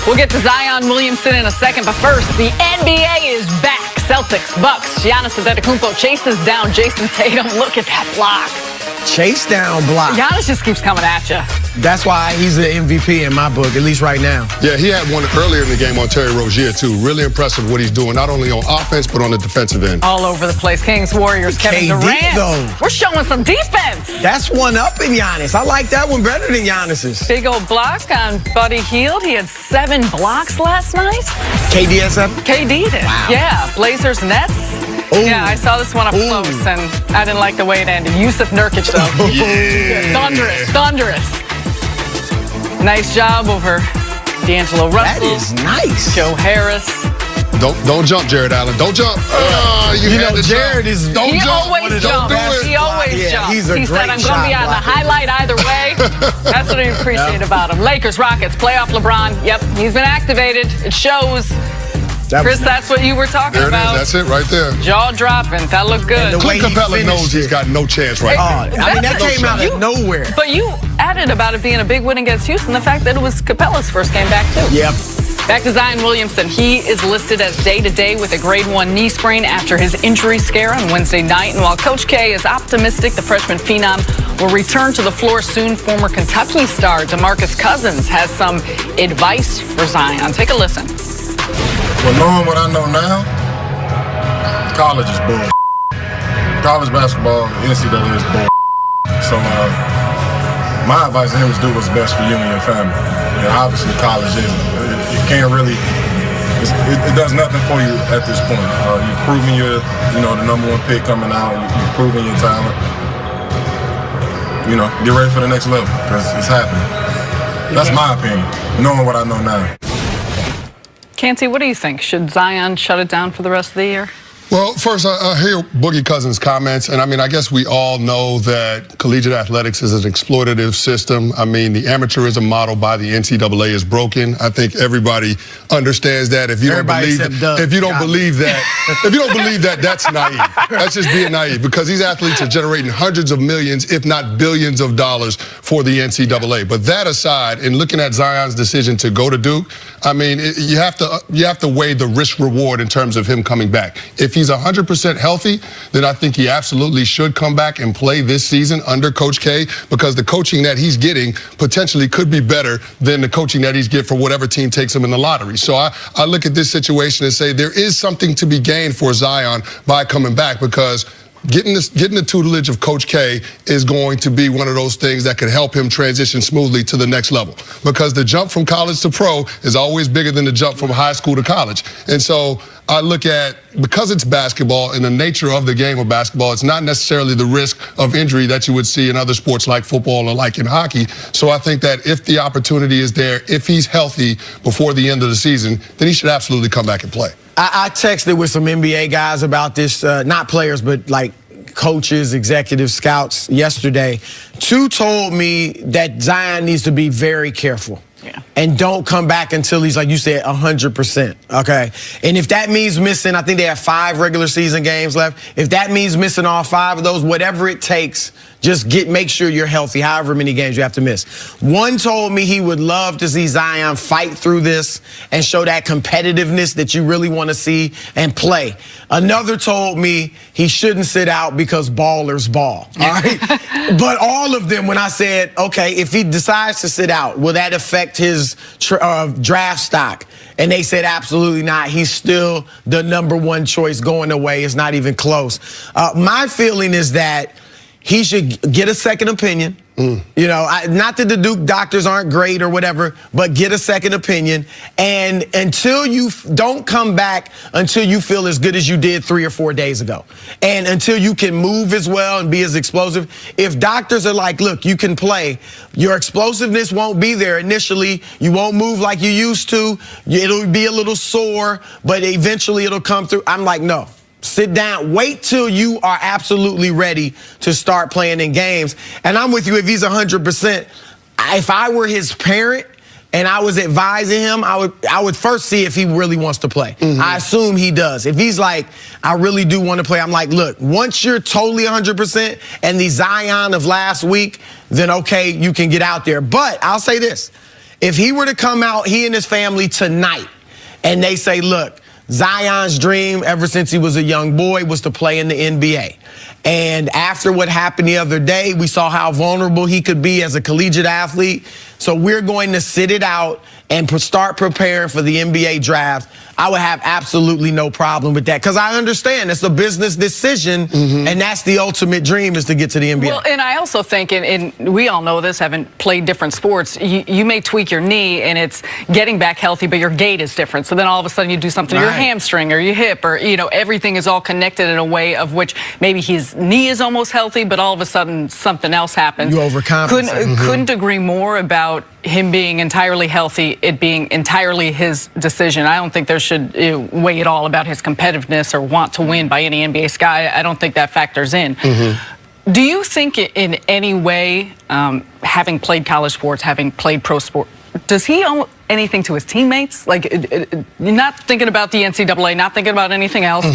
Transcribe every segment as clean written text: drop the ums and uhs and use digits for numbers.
We'll get to Zion Williamson in a second, but first, the NBA is back. Celtics, Bucks, Giannis Antetokounmpo chases down Jason Tatum. Look at that block. Chase down block. Giannis just keeps coming at you. That's why he's the MVP in my book, at least right now. Yeah, he had one earlier in the game on Terry Rozier, too. Really impressive what he's doing, not only on offense, but on the defensive end. All over the place. Kings, Warriors, Kevin Durant. Though. We're showing some defense. That's one up in Giannis. I like that one better than Giannis's. Big old block on Buddy Hield. He had 7 blocks last night. KD had 7? KD did. Wow. Yeah, Blazers, Nets. Ooh. Yeah, I saw this one up close, and I didn't like the way it ended. Yusuf Nurkic, though. Yeah. Thunderous. Nice job over D'Angelo Russell. That is nice. Joe Harris. Don't jump, Jared Allen. Don't jump. You know, Jared is... Don't He jump. always Don't do jumps. it. He always jumps. He's a he said, great I'm going to be on the highlight either way. That's what I appreciate about him. Lakers, Rockets, playoff LeBron. Yep, he's been activated. It shows. Chris, that's what you were talking about. There it is. That's it right there. Jaw dropping. That looked good. Clint Capella knows he's got no chance right now. I mean, that came out of nowhere. But you added about it being a big win against Houston, the fact that it was Capella's first game back, too. Yep. Back to Zion Williamson. He is listed as day-to-day with a grade 1 knee sprain after his injury scare on Wednesday night. And while Coach K is optimistic the freshman phenom will return to the floor soon, former Kentucky star DeMarcus Cousins has some advice for Zion. Take a listen. Well, knowing what I know now, college is bull. College basketball, NCAA is bull. So my advice to him is do what's best for you and your family. And obviously college isn't. It can't really, it does nothing for you at this point. You've proven you're, the #1 pick coming out. You've proven your talent. Get ready for the next level because it's happening. That's my opinion, knowing what I know now. Canty, what do you think? Should Zion shut it down for the rest of the year? Well, first, I hear Boogie Cousins' comments, and I guess we all know that collegiate athletics is an exploitative system. The amateurism model by the NCAA is broken. I think everybody understands that. If you don't believe that, that's naive. That's just being naive, because these athletes are generating hundreds of millions, if not billions of dollars for the NCAA. But that aside, in looking at Zion's decision to go to Duke, you have to weigh the risk reward in terms of him coming back. If he's 100% healthy, then I think he absolutely should come back and play this season under Coach K, because the coaching that he's getting potentially could be better than the coaching that he's getting for whatever team takes him in the lottery. So I look at this situation and say there is something to be gained for Zion by coming back, because getting the tutelage of Coach K is going to be one of those things that could help him transition smoothly to the next level, because the jump from college to pro is always bigger than the jump from high school to college. And so I look at, because it's basketball and the nature of the game of basketball, it's not necessarily the risk of injury that you would see in other sports like football or like in hockey. So I think that if the opportunity is there, if he's healthy before the end of the season, then he should absolutely come back and play. I texted with some NBA guys about this, not players, but like coaches, executives, scouts yesterday. 2 told me that Zion needs to be very careful. Yeah. And don't come back until he's, like you said, 100%. Okay. And if that means missing, I think they have 5 regular season games left. If that means missing all 5 of those, whatever it takes, just make sure you're healthy, however many games you have to miss. 1 told me he would love to see Zion fight through this and show that competitiveness that you really want to see and play. Another told me he shouldn't sit out because ballers ball. All right. But all of them, when I said, okay, if he decides to sit out, will that affect his draft stock? And they said absolutely not. He's still the #1 choice going away. It's not even close. My feeling is that he should get a second opinion. Not that the Duke doctors aren't great or whatever, but get a second opinion. And until you don't come back until you feel as good as you did 3 or 4 days ago. And until you can move as well and be as explosive. If doctors are like, look, you can play, your explosiveness won't be there initially. You won't move like you used to. It'll be a little sore, but eventually it'll come through. I'm like, no. Sit down. Wait till you are absolutely ready to start playing in games. And I'm with you. If he's 100%, if I were his parent and I was advising him, I would first see if he really wants to play. I assume he does. If he's like, I really do want to play, I'm like, look, once you're totally 100% and the Zion of last week, then okay, you can get out there. But I'll say this. if he were to come out, he and his family tonight, and they say, look, Zion's dream ever since he was a young boy was to play in the NBA. And after what happened the other day, we saw how vulnerable he could be as a collegiate athlete. So we're going to sit it out and start preparing for the NBA draft. I would have absolutely no problem with that because I understand it's a business decision, and that's the ultimate dream is to get to the NBA. Well, and I also think, and we all know this, having played different sports, you may tweak your knee and it's getting back healthy, but your gait is different. So then all of a sudden you do something to your hamstring or your hip or, you know, everything is all connected in a way of which maybe his knee is almost healthy, but all of a sudden something else happens. You overcompensate. Couldn't agree more about him being entirely healthy, it being entirely his decision. I don't think there should weigh at all about his competitiveness or want to win by any NBA sky. I don't think that factors in. Do you think in any way, having played college sports, having played pro sport, does he owe anything to his teammates? Like, not thinking about the NCAA, not thinking about anything else.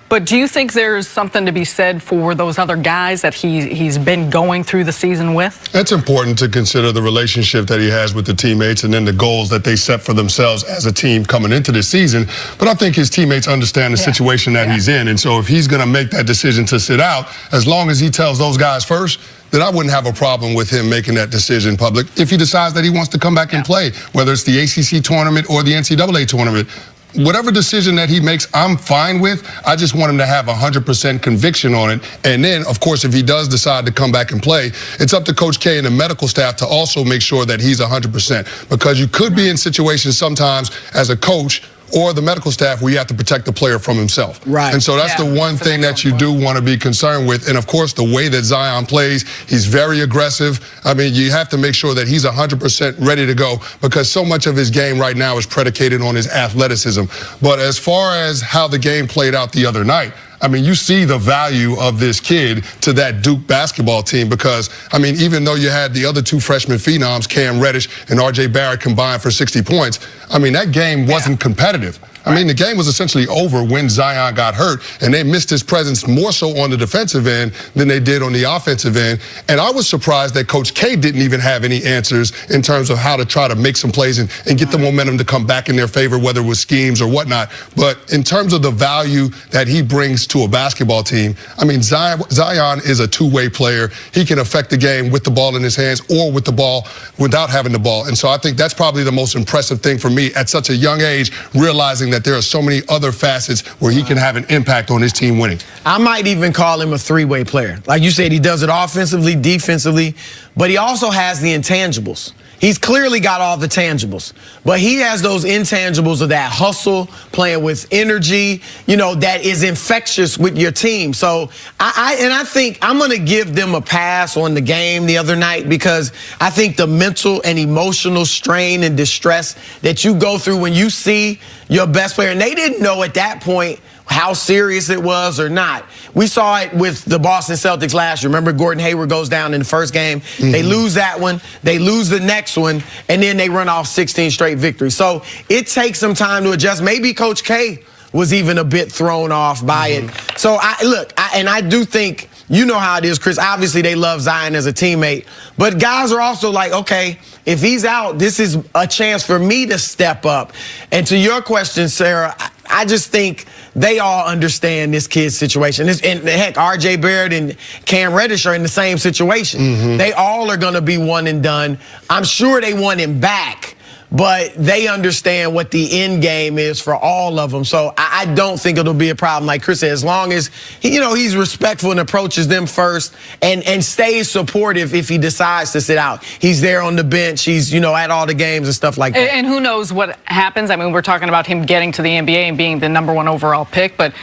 But do you think there's something to be said for those other guys that he's been going through the season with? It's important to consider the relationship that he has with the teammates and then the goals that they set for themselves as a team coming into this season. But I think his teammates understand the situation that he's in. And so if he's going to make that decision to sit out, as long as he tells those guys first, then I wouldn't have a problem with him making that decision public. If he decides that he wants to come back and play, whether it's the ACC tournament or the NCAA tournament, whatever decision that he makes, I'm fine with. I just want him to have 100% conviction on it. And then, of course, if he does decide to come back and play, it's up to Coach K and the medical staff to also make sure that he's 100%. Because you could be in situations sometimes as a coach or the medical staff where you have to protect the player from himself. Right. And so that's the one thing that you do want to be concerned with. And, of course, the way that Zion plays, he's very aggressive. I mean, you have to make sure that he's 100% ready to go because so much of his game right now is predicated on his athleticism. But as far as how the game played out the other night, I mean, you see the value of this kid to that Duke basketball team because, I mean, even though you had the other two freshman phenoms, Cam Reddish and R.J. Barrett combined for 60 points, I mean, that game wasn't competitive. I mean, the game was essentially over when Zion got hurt, and they missed his presence more so on the defensive end than they did on the offensive end. And I was surprised that Coach K didn't even have any answers in terms of how to try to make some plays and get the momentum to come back in their favor, whether it was schemes or whatnot. But in terms of the value that he brings to a basketball team, I mean, Zion is a two-way player. He can affect the game with the ball in his hands or with the ball without having the ball. And so I think that's probably the most impressive thing for me at such a young age, realizing that there are so many other facets where he can have an impact on his team winning. I might even call him a three-way player. Like you said, he does it offensively, defensively, but he also has the intangibles. He's clearly got all the tangibles, but he has those intangibles of that hustle, playing with energy, you know, that is infectious with your team. So I think I'm going to give them a pass on the game the other night because I think the mental and emotional strain and distress that you go through when you see your best player, and they didn't know at that point how serious it was or not. We saw it with the Boston Celtics last year. Remember, Gordon Hayward goes down in the first game. They lose that one. They lose the next one, and then they run off 16 straight victories. So it takes some time to adjust. Maybe Coach K was even a bit thrown off by it. So, I do think, you know how it is, Chris. Obviously, they love Zion as a teammate. But guys are also like, okay, if he's out, this is a chance for me to step up. And to your question, Sarah, I just think they all understand this kid's situation. And heck, R.J. Barrett and Cam Reddish are in the same situation. They all are going to be one and done. I'm sure they want him back, but they understand what the end game is for all of them. So I don't think it'll be a problem, like Chris said, as long as he's respectful and approaches them first and stays supportive if he decides to sit out. He's there on the bench. He's, at all the games and stuff like that. And who knows what happens. I mean, we're talking about him getting to the NBA and being the #1 overall pick, but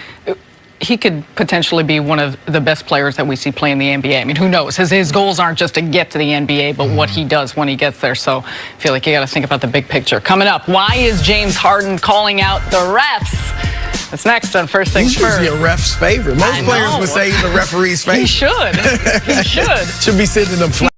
he could potentially be one of the best players that we see play in the NBA. I mean, who knows? His goals aren't just to get to the NBA, but what he does when he gets there. So I feel like you got to think about the big picture. Coming up, why is James Harden calling out the refs? That's next on First Things First. He's usually a ref's favorite. Most players would say he's a referee's favorite. He should. He should. Should be sitting in them flat.